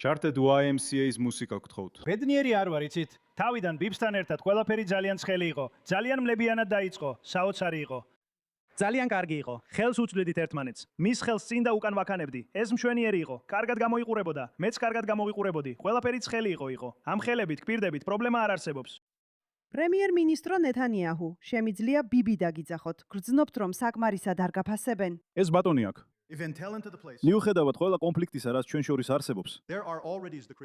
Charted YMCA-ის მუსიკა გთხოვთ. ბედნიერი არ ვარ, იცით? თავიდან ბიბსთან ერთად ყველაფერი ძალიან ცხელი იყო. ძალიან მლებიანად დაიწყო, საოცარი იყო. ძალიან კარგი იყო. ხელს უწვდით ერთმანეთს. მის ხელს წინ და უკან ვაქანებდი. ეს მშვენიერი იყო. კარგად გამოიყურებოდა. მეც კარგად გამოვიყურებოდი. ყველაფერი ცხელი იყო. ამ ხელებით, კვირდებით, პრობლემა არ არსებობს. პრემიერ-მინისტრო ნეთანიაჰუ, შემიძლია ბიბი დაგიძახოთ. გრძნობთ, რომ საკმარისად არ გაფასებენ. ეს ბატონი აქ. მიუხედავად მიუხედავად ყველა კონფლიქტისა, რაც ჩვენ შორის არსებობს,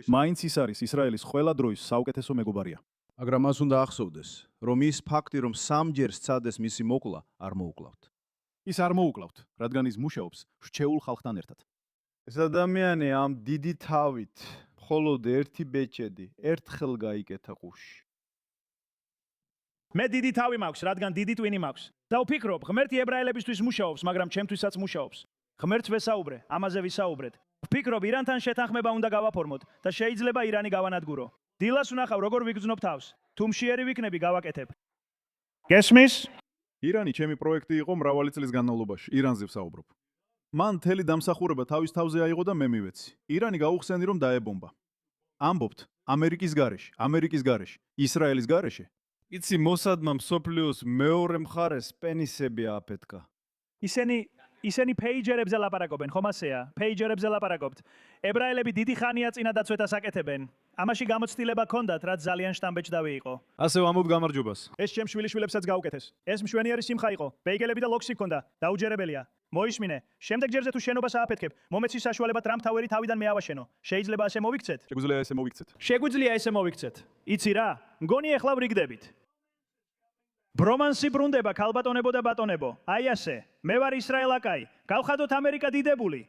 მაინც ის არის ისრაელის ყველა დროის საუკეთესო მეგობარია. მაგრამ მას უნდა ახსოვდეს, რომ ის ფაქტი, რომ სამჯერ სცადეს მისი მოკლა, არ მოუკლავთ. ის არ მოუკლავთ, რადგან ის მუშაობს რჩეულ ხალხთან ერთად. ეს ადამიანი ამ დიდი თავით მხოლოდ ერთი ბეჭედი ერთხელ გაიკეთა ყურში. მე დიდი თავი მაქვს, რადგან დიდი ტვინი მაქვს. და ვფიქრობ, ღმერთი ებრაელებისთვის მუშაობს, მაგრამ ჩემთვისაც მუშაობს. ღმერთს ვესაუბრე, ამაზე ვისაუბრეთ. ვფიქრობ, ირანთან შეთანხმება უნდა გავაფორმოთ და შეიძლება ირანი გავანადგურო. დილას ვნახავ, როგორ ვიგრძნობ თავს. თუ მშიერი ვიქნები, გავაკეთებ. გესმის? ირანი ჩემი პროექტი იყო მრავალი წლის განმავლობაში. ირანზე ვსაუბრობ. მან მთელი დამსახურება თავის თავზე აიღო და მე მივეცი. ირანი გაუხსენი რომ დაებომბა. ამბობთ, ამერიკის გარეშე, ისრაელის გარეშე. იცი, მოსადმა მსოფლიოს მეორე მხარეს პენისები აფეთქა. ისინი პეიჯერებზე ლაპარაკობენ, ხომ ასეა? პეიჯერებზე ლაპარაკობთ. ებრაელები დიდი ხანია წინა დაცვეთას აკეთებენ. ამაში გამოცდილება ჰქონდათ, რაც ძალიან შტამბეჭდავი იყო. ასე ვამბობ გამარჯვებას. ეს ჩემ შვილიშვილებსაც გაუკეთეს. ეს მშვენიერი სიმხა იყო. ბეიგელები და ლოქსი ჰქონდა. დაუჯერებელია. მოისმინე. შემდეგ ჯერზე თუ შენობას ააფეთქებ, მომეცი საშუალება ტრამპ-ტაუერი თავიდან მეავაშენო. შეიძლება ასე მოვიქცეთ? შეგვიძლია ესე მოვიქცეთ. იცი რა? მგონი ეხლა ვრიგდებით. ბრომანსი ბრუნდება ქალბატონებო და ბატონებო. აი ასე. მე ვარ ისრაელ აკაი. გავხადოთ ამერიკა დიდებული.